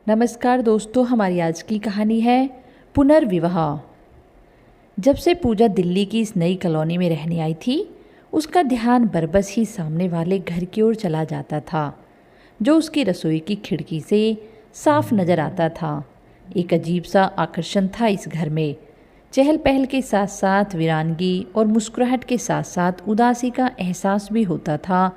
नमस्कार दोस्तों, हमारी आज की कहानी है पुनर्विवाह। जब से पूजा दिल्ली की इस नई कॉलोनी में रहने आई थी, उसका ध्यान बरबस ही सामने वाले घर की ओर चला जाता था, जो उसकी रसोई की खिड़की से साफ नजर आता था। एक अजीब सा आकर्षण था इस घर में। चहल पहल के साथ साथ वीरानगी और मुस्कुराहट के साथ साथ उदासी का एहसास भी होता था।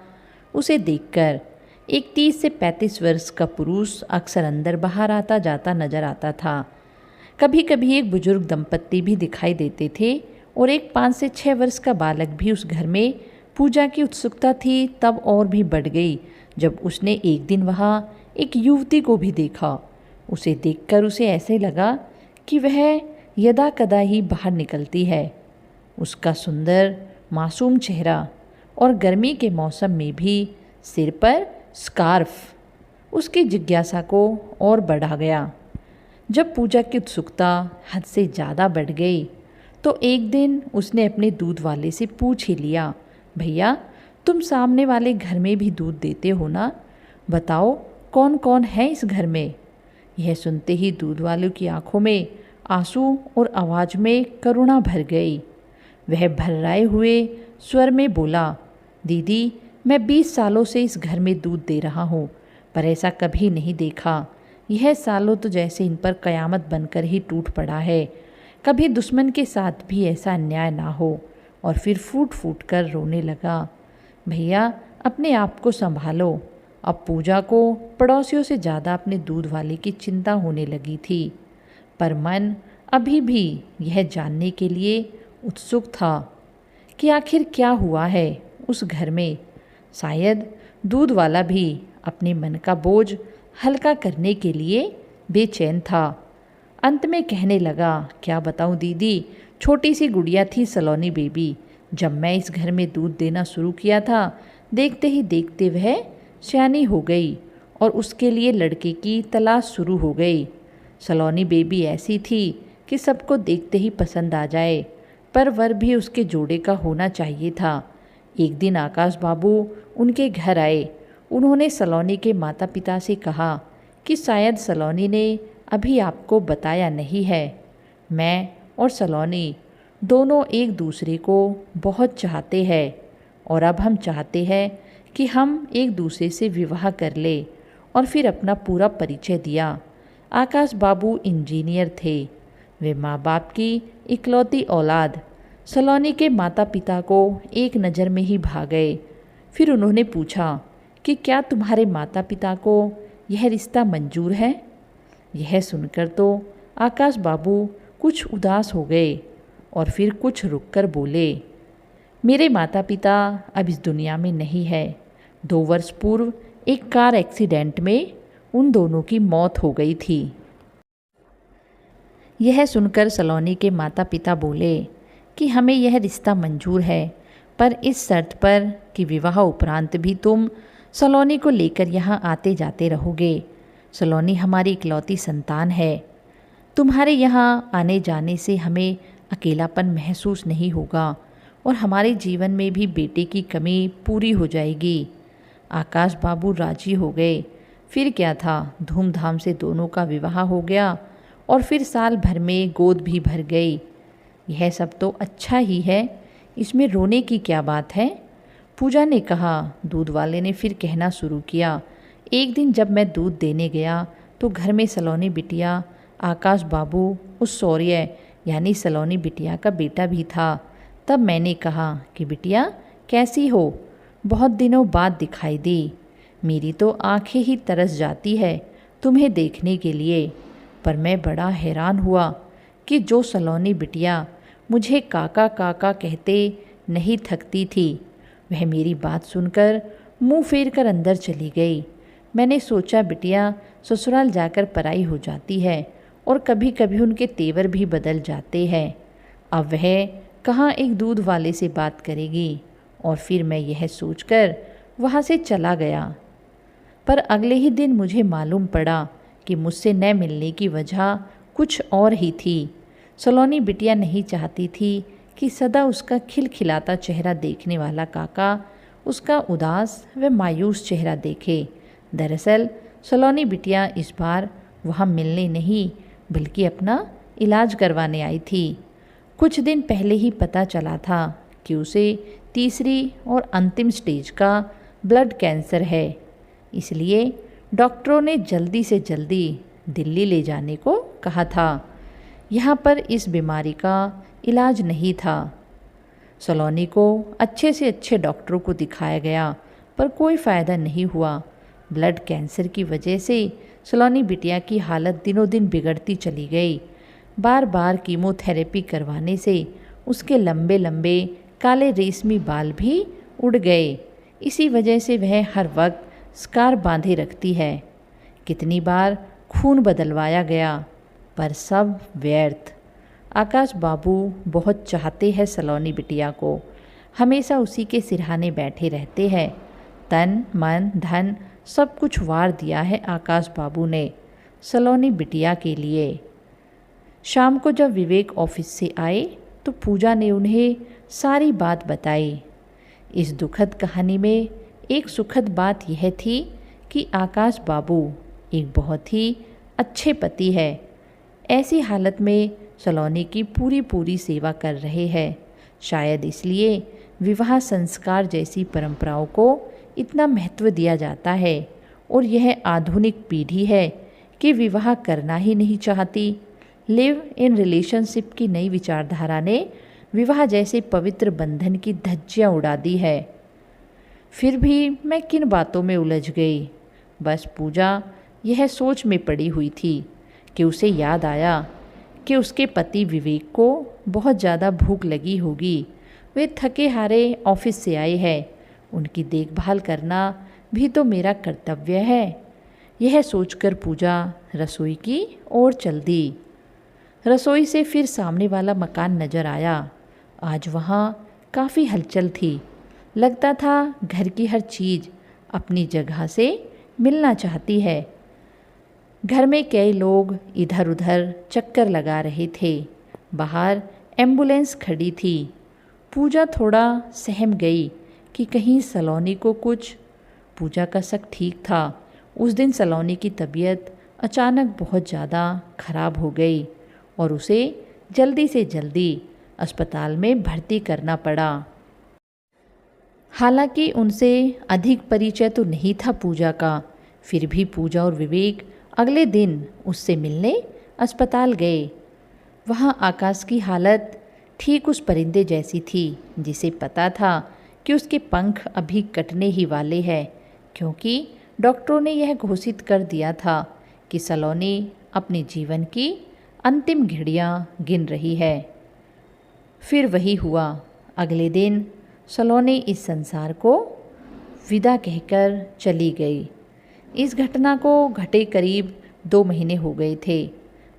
उसे देखकर एक 30 से 35 वर्ष का पुरुष अक्सर अंदर बाहर आता जाता नजर आता था। कभी कभी एक बुजुर्ग दंपत्ति भी दिखाई देते थे और एक 5 से 6 वर्ष का बालक भी उस घर में। पूजा की उत्सुकता थी तब और भी बढ़ गई जब उसने एक दिन वहाँ एक युवती को भी देखा। उसे देखकर उसे ऐसे लगा कि वह यदा कदा ही बाहर निकलती है। उसका सुंदर मासूम चेहरा और गर्मी के मौसम में भी सिर पर स्कार्फ उसकी जिज्ञासा को और बढ़ा गया। जब पूजा की उत्सुकता हद से ज़्यादा बढ़ गई तो एक दिन उसने अपने दूध वाले से पूछ ही लिया, भैया तुम सामने वाले घर में भी दूध देते हो ना? बताओ कौन कौन है इस घर में? यह सुनते ही दूध वालों की आंखों में आंसू और आवाज़ में करुणा भर गई। वह भर्राए हुए स्वर में बोला, दीदी मैं 20 सालों से इस घर में दूध दे रहा हूँ, पर ऐसा कभी नहीं देखा। यह सालों तो जैसे इन पर कयामत बनकर ही टूट पड़ा है। कभी दुश्मन के साथ भी ऐसा अन्याय ना हो। और फिर फूट फूट कर रोने लगा। भैया अपने आप को संभालो। अब पूजा को पड़ोसियों से ज़्यादा अपने दूध वाले की चिंता होने लगी थी, पर मन अभी भी यह जानने के लिए उत्सुक था कि आखिर क्या हुआ है उस घर में। शायद दूध वाला भी अपने मन का बोझ हल्का करने के लिए बेचैन था। अंत में कहने लगा, क्या बताऊं दीदी, छोटी सी गुड़िया थी सलोनी बेबी। जब मैं इस घर में दूध देना शुरू किया था, देखते ही देखते वह सयानी हो गई और उसके लिए लड़के की तलाश शुरू हो गई। सलोनी बेबी ऐसी थी कि सबको देखते ही पसंद आ जाए, पर वर भी उसके जोड़े का होना चाहिए था। एक दिन आकाश बाबू उनके घर आए। उन्होंने सलोनी के माता पिता से कहा कि शायद सलोनी ने अभी आपको बताया नहीं है। मैं और सलोनी दोनों एक दूसरे को बहुत चाहते हैं और अब हम चाहते हैं कि हम एक दूसरे से विवाह कर ले। और फिर अपना पूरा परिचय दिया। आकाश बाबू इंजीनियर थे। वे माँ बाप की इकलौती औलाद। सलोनी के माता पिता को एक नज़र में ही भा गए। फिर उन्होंने पूछा कि क्या तुम्हारे माता पिता को यह रिश्ता मंजूर है? यह सुनकर तो आकाश बाबू कुछ उदास हो गए और फिर कुछ रुककर बोले, मेरे माता पिता अब इस दुनिया में नहीं है। 2 वर्ष पूर्व एक कार एक्सीडेंट में उन दोनों की मौत हो गई थी। यह सुनकर सलोनी के माता पिता बोले कि हमें यह रिश्ता मंजूर है, पर इस शर्त पर कि विवाह उपरांत भी तुम सलोनी को लेकर यहाँ आते जाते रहोगे। सलोनी हमारी इकलौती संतान है। तुम्हारे यहाँ आने जाने से हमें अकेलापन महसूस नहीं होगा और हमारे जीवन में भी बेटे की कमी पूरी हो जाएगी। आकाश बाबू राजी हो गए। फिर क्या था, धूमधाम से दोनों का विवाह हो गया और फिर साल भर में गोद भी भर गई। यह सब तो अच्छा ही है, इसमें रोने की क्या बात है? पूजा ने कहा। दूध वाले ने फिर कहना शुरू किया, एक दिन जब मैं दूध देने गया तो घर में सलोनी बिटिया, आकाश बाबू उस शौर्य यानी सलोनी बिटिया का बेटा भी था। तब मैंने कहा कि बिटिया कैसी हो, बहुत दिनों बाद दिखाई दी। मेरी तो आंखें ही तरस जाती है तुम्हें देखने के लिए। पर मैं बड़ा हैरान हुआ कि जो सलोनी बिटिया मुझे काका काका कहते नहीं थकती थी, वह मेरी बात सुनकर मुंह फेर कर अंदर चली गई। मैंने सोचा बिटिया ससुराल जाकर पराई हो जाती है और कभी कभी उनके तेवर भी बदल जाते हैं। अब वह कहाँ एक दूध वाले से बात करेगी। और फिर मैं यह सोचकर वहाँ से चला गया। पर अगले ही दिन मुझे मालूम पड़ा कि मुझसे न मिलने की वजह कुछ और ही थी। सलोनी बिटिया नहीं चाहती थी कि सदा उसका खिलखिलाता चेहरा देखने वाला काका उसका उदास व मायूस चेहरा देखे। दरअसल सलोनी बिटिया इस बार वहाँ मिलने नहीं बल्कि अपना इलाज करवाने आई थी। कुछ दिन पहले ही पता चला था कि उसे तीसरी और अंतिम स्टेज का ब्लड कैंसर है। इसलिए डॉक्टरों ने जल्दी से जल्दी दिल्ली ले जाने को कहा था। यहाँ पर इस बीमारी का इलाज नहीं था। सलोनी को अच्छे से अच्छे डॉक्टरों को दिखाया गया पर कोई फ़ायदा नहीं हुआ। ब्लड कैंसर की वजह से सलोनी बिटिया की हालत दिनों दिन बिगड़ती चली गई। बार बार कीमोथेरेपी करवाने से उसके लंबे लंबे काले रेशमी बाल भी उड़ गए। इसी वजह से वह हर वक्त स्कार बांधे रखती है। कितनी बार खून बदलवाया गया पर सब व्यर्थ। आकाश बाबू बहुत चाहते हैं सलोनी बिटिया को, हमेशा उसी के सिरहाने बैठे रहते हैं। तन मन धन सब कुछ वार दिया है आकाश बाबू ने सलोनी बिटिया के लिए। शाम को जब विवेक ऑफिस से आए तो पूजा ने उन्हें सारी बात बताई। इस दुखद कहानी में एक सुखद बात यह थी कि आकाश बाबू एक बहुत ही अच्छे पति है। ऐसी हालत में सलोनी की पूरी सेवा कर रहे हैं। शायद इसलिए विवाह संस्कार जैसी परंपराओं को इतना महत्व दिया जाता है। और यह आधुनिक पीढ़ी है कि विवाह करना ही नहीं चाहती। लिव इन रिलेशनशिप की नई विचारधारा ने विवाह जैसे पवित्र बंधन की धज्जियाँ उड़ा दी है। फिर भी मैं किन बातों में उलझ गई। बस पूजा यह सोच में पड़ी हुई थी कि उसे याद आया कि उसके पति विवेक को बहुत ज़्यादा भूख लगी होगी। वे थके हारे ऑफिस से आए हैं, उनकी देखभाल करना भी तो मेरा कर्तव्य है। यह सोचकर पूजा रसोई की ओर चल दी। रसोई से फिर सामने वाला मकान नज़र आया। आज वहाँ काफ़ी हलचल थी। लगता था घर की हर चीज़ अपनी जगह से मिलना चाहती है। घर में कई लोग इधर उधर चक्कर लगा रहे थे। बाहर एम्बुलेंस खड़ी थी। पूजा थोड़ा सहम गई कि कहीं सलोनी को कुछ। पूजा का शक ठीक था। उस दिन सलोनी की तबीयत अचानक बहुत ज़्यादा खराब हो गई और उसे जल्दी से जल्दी अस्पताल में भर्ती करना पड़ा। हालांकि उनसे अधिक परिचय तो नहीं था पूजा का, फिर भी पूजा और विवेक अगले दिन उससे मिलने अस्पताल गए। वहाँ आकाश की हालत ठीक उस परिंदे जैसी थी जिसे पता था कि उसके पंख अभी कटने ही वाले हैं, क्योंकि डॉक्टरों ने यह घोषित कर दिया था कि सलोनी अपने जीवन की अंतिम घड़ियाँ गिन रही है। फिर वही हुआ। अगले दिन सलोनी इस संसार को विदा कहकर चली गई। इस घटना को घटे करीब 2 महीने हो गए थे,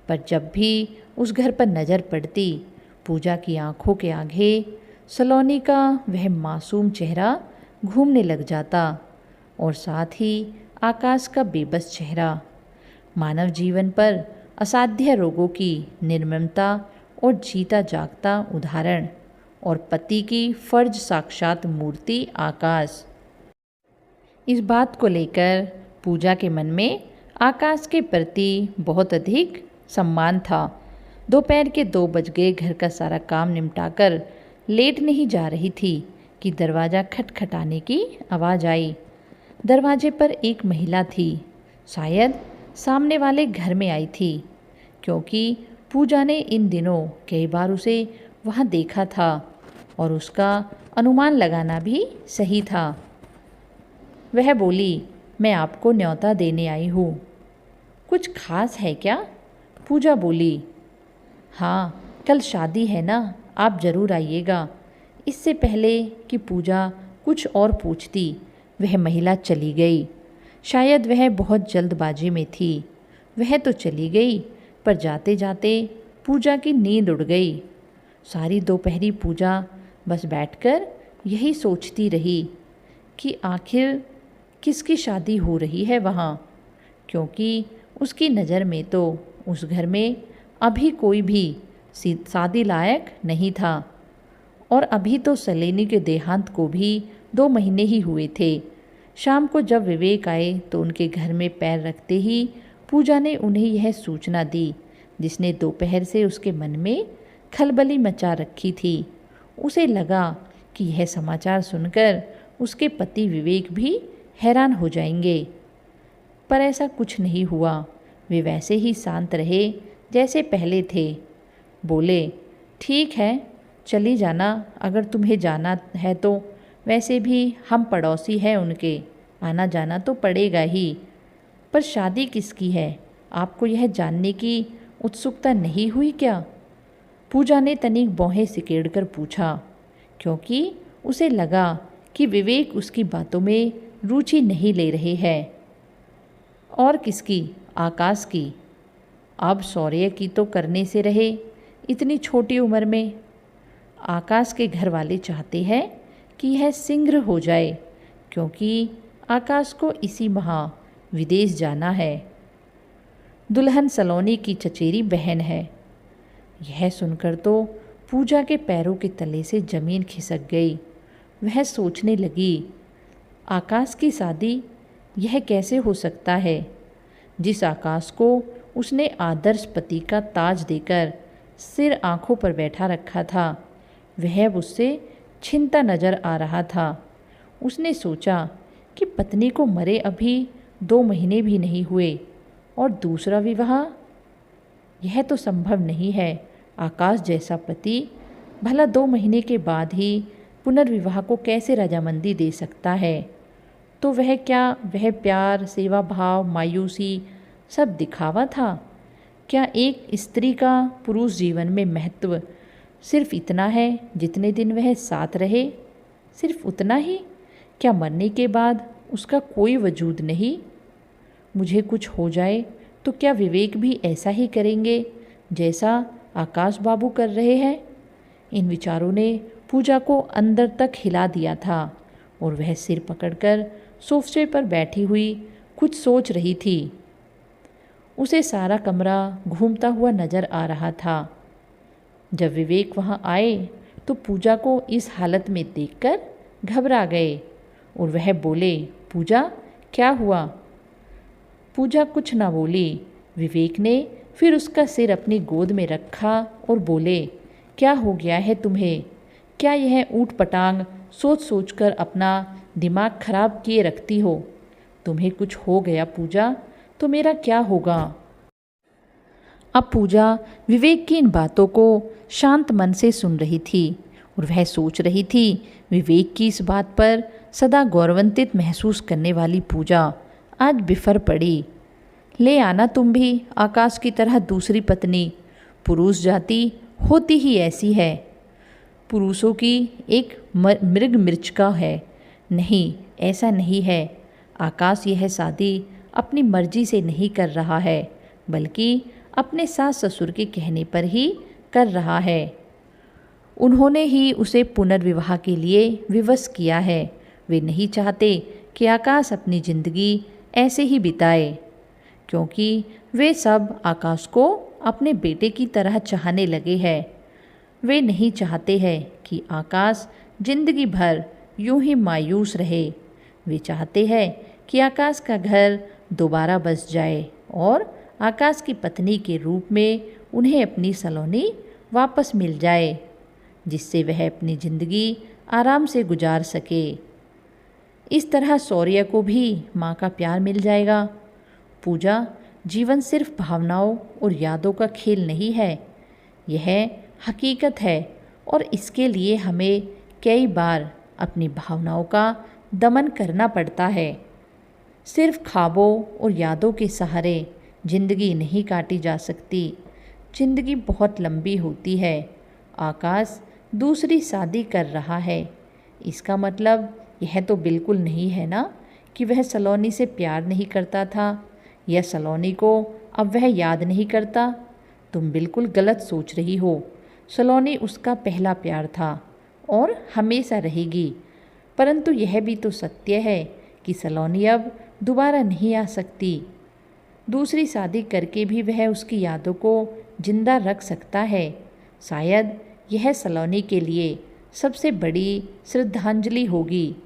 पर जब भी उस घर पर नज़र पड़ती पूजा की आंखों के आगे सलोनी का वह मासूम चेहरा घूमने लग जाता और साथ ही आकाश का बेबस चेहरा। मानव जीवन पर असाध्य रोगों की निर्ममता और जीता जागता उदाहरण और पति की फर्ज साक्षात मूर्ति आकाश। इस बात को लेकर पूजा के मन में आकाश के प्रति बहुत अधिक सम्मान था। दोपहर के 2 बज गए। घर का सारा काम निपटाकर लेट नहीं जा रही थी कि दरवाज़ा खटखटाने की आवाज़ आई। दरवाजे पर एक महिला थी। शायद सामने वाले घर में आई थी, क्योंकि पूजा ने इन दिनों कई बार उसे वहाँ देखा था और उसका अनुमान लगाना भी सही था। वह बोली, मैं आपको न्योता देने आई हूँ। कुछ खास है क्या? पूजा बोली, हाँ, कल शादी है ना, आप ज़रूर आइएगा। इससे पहले कि पूजा कुछ और पूछती वह महिला चली गई। शायद वह बहुत जल्दबाजी में थी। वह तो चली गई, पर जाते जाते पूजा की नींद उड़ गई। सारी दोपहरी पूजा बस बैठकर यही सोचती रही कि आखिर किसकी शादी हो रही है वहाँ, क्योंकि उसकी नज़र में तो उस घर में अभी कोई भी शादी लायक नहीं था। और अभी तो सलोनी के देहांत को भी 2 महीने ही हुए थे। शाम को जब विवेक आए तो उनके घर में पैर रखते ही पूजा ने उन्हें यह सूचना दी जिसने दोपहर से उसके मन में खलबली मचा रखी थी। उसे लगा कि यह समाचार सुनकर उसके पति विवेक भी हैरान हो जाएंगे, पर ऐसा कुछ नहीं हुआ। वे वैसे ही शांत रहे जैसे पहले थे। बोले, ठीक है, चली जाना अगर तुम्हें जाना है तो। वैसे भी हम पड़ोसी हैं उनके, आना जाना तो पड़ेगा ही। पर शादी किसकी है, आपको यह जानने की उत्सुकता नहीं हुई क्या? पूजा ने तनिक भौहें सिकेड़कर पूछा, क्योंकि उसे लगा कि विवेक उसकी बातों में रुचि नहीं ले रहे हैं। और किसकी? आकाश की। अब शौर्य की तो करने से रहे, इतनी छोटी उम्र में। आकाश के घर वाले चाहते हैं कि यह शीघ्र हो जाए, क्योंकि आकाश को इसी माह विदेश जाना है। दुल्हन सलोनी की चचेरी बहन है। यह सुनकर तो पूजा के पैरों के तले से जमीन खिसक गई। वह सोचने लगी, आकाश की शादी, यह कैसे हो सकता है? जिस आकाश को उसने आदर्श पति का ताज देकर सिर आंखों पर बैठा रखा था, वह उससे छिनता नजर आ रहा था। उसने सोचा कि पत्नी को मरे अभी 2 महीने भी नहीं हुए और दूसरा विवाह, यह तो संभव नहीं है। आकाश जैसा पति भला 2 महीने के बाद ही पुनर्विवाह को कैसे रजामंदी दे सकता है? तो वह क्या, वह प्यार, सेवा भाव, मायूसी सब दिखावा था? क्या एक स्त्री का पुरुष जीवन में महत्व सिर्फ इतना है जितने दिन वह साथ रहे? सिर्फ उतना ही? क्या मरने के बाद उसका कोई वजूद नहीं? मुझे कुछ हो जाए तो क्या विवेक भी ऐसा ही करेंगे जैसा आकाश बाबू कर रहे हैं? इन विचारों ने पूजा को अंदर तक हिला दिया था और वह सिर पकड़कर सोफे पर बैठी हुई कुछ सोच रही थी। उसे सारा कमरा घूमता हुआ नजर आ रहा था। जब विवेक वहां आए तो पूजा को इस हालत में देखकर घबरा गए और वह बोले, पूजा क्या हुआ? पूजा कुछ ना बोली। विवेक ने फिर उसका सिर अपनी गोद में रखा और बोले, क्या हो गया है तुम्हें? क्या यह ऊट पटांग सोच सोच कर अपना दिमाग खराब किए रखती हो? तुम्हें कुछ हो गया पूजा तो मेरा क्या होगा? अब पूजा विवेक की इन बातों को शांत मन से सुन रही थी और वह सोच रही थी, विवेक की इस बात पर सदा गौरवान्वित महसूस करने वाली पूजा आज बिफर पड़ी। ले आना तुम भी आकाश की तरह दूसरी पत्नी। पुरुष जाति होती ही ऐसी है। पुरुषों की एक मृग मृचिका है। नहीं, ऐसा नहीं है। आकाश यह शादी अपनी मर्जी से नहीं कर रहा है, बल्कि अपने सास ससुर के कहने पर ही कर रहा है। उन्होंने ही उसे पुनर्विवाह के लिए विवश किया है। वे नहीं चाहते कि आकाश अपनी जिंदगी ऐसे ही बिताए, क्योंकि वे सब आकाश को अपने बेटे की तरह चाहने लगे हैं। वे नहीं चाहते हैं कि आकाश जिंदगी भर यूं ही मायूस रहे। वे चाहते हैं कि आकाश का घर दोबारा बस जाए और आकाश की पत्नी के रूप में उन्हें अपनी सलोनी वापस मिल जाए, जिससे वह अपनी ज़िंदगी आराम से गुजार सके। इस तरह शौर्य को भी माँ का प्यार मिल जाएगा। पूजा, जीवन सिर्फ भावनाओं और यादों का खेल नहीं है, यह हकीकत है और इसके लिए हमें कई बार अपनी भावनाओं का दमन करना पड़ता है। सिर्फ ख्वाबों और यादों के सहारे जिंदगी नहीं काटी जा सकती। जिंदगी बहुत लंबी होती है। आकाश दूसरी शादी कर रहा है, इसका मतलब यह तो बिल्कुल नहीं है ना कि वह सलोनी से प्यार नहीं करता था या सलोनी को अब वह याद नहीं करता। तुम बिल्कुल गलत सोच रही हो। सलोनी उसका पहला प्यार था और हमेशा रहेगी। परंतु यह भी तो सत्य है कि सलोनी अब दोबारा नहीं आ सकती। दूसरी शादी करके भी वह उसकी यादों को जिंदा रख सकता है। शायद यह सलोनी के लिए सबसे बड़ी श्रद्धांजलि होगी।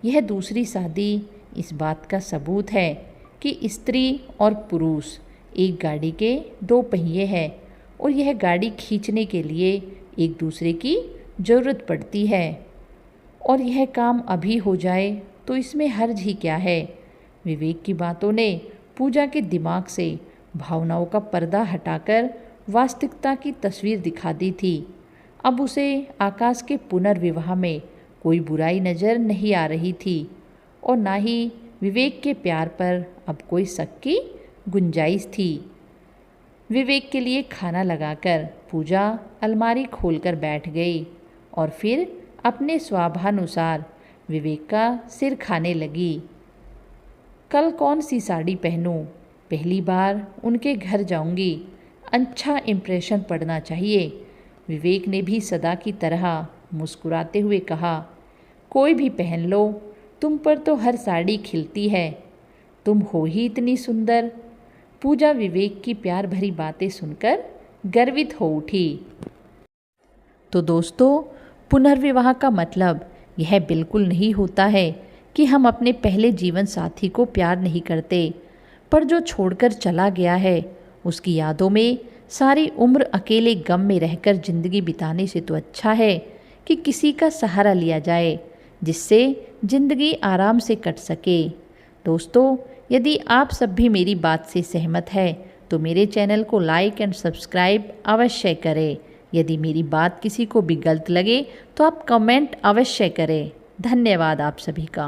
यह दूसरी शादी इस बात का सबूत है कि स्त्री और पुरुष एक गाड़ी के दो पहिए हैं और यह गाड़ी खींचने के लिए एक दूसरे की ज़रूरत पड़ती है, और यह काम अभी हो जाए तो इसमें हर्ज ही क्या है। विवेक की बातों ने पूजा के दिमाग से भावनाओं का पर्दा हटाकर वास्तविकता की तस्वीर दिखा दी थी। अब उसे आकाश के पुनर्विवाह में कोई बुराई नज़र नहीं आ रही थी और ना ही विवेक के प्यार पर अब कोई शक की गुंजाइश थी। विवेक के लिए खाना लगाकर पूजा अलमारी खोलकर बैठ गई और फिर अपने स्वाभानुसार विवेक का सिर खाने लगी। कल कौन सी साड़ी पहनूं? पहली बार उनके घर जाऊंगी, अच्छा इम्प्रेशन पड़ना चाहिए। विवेक ने भी सदा की तरह मुस्कुराते हुए कहा, कोई भी पहन लो, तुम पर तो हर साड़ी खिलती है, तुम हो ही इतनी सुंदर। पूजा विवेक की प्यार भरी बातें सुनकर गर्वित हो उठी। तो दोस्तों, पुनर्विवाह का मतलब यह बिल्कुल नहीं होता है कि हम अपने पहले जीवन साथी को प्यार नहीं करते, पर जो छोड़कर चला गया है उसकी यादों में सारी उम्र अकेले गम में रहकर ज़िंदगी बिताने से तो अच्छा है कि किसी का सहारा लिया जाए जिससे ज़िंदगी आराम से कट सके। दोस्तों, यदि आप सब भी मेरी बात से सहमत है तो मेरे चैनल को लाइक एंड सब्सक्राइब अवश्य करें। यदि मेरी बात किसी को भी गलत लगे तो आप कमेंट अवश्य करें। धन्यवाद आप सभी का।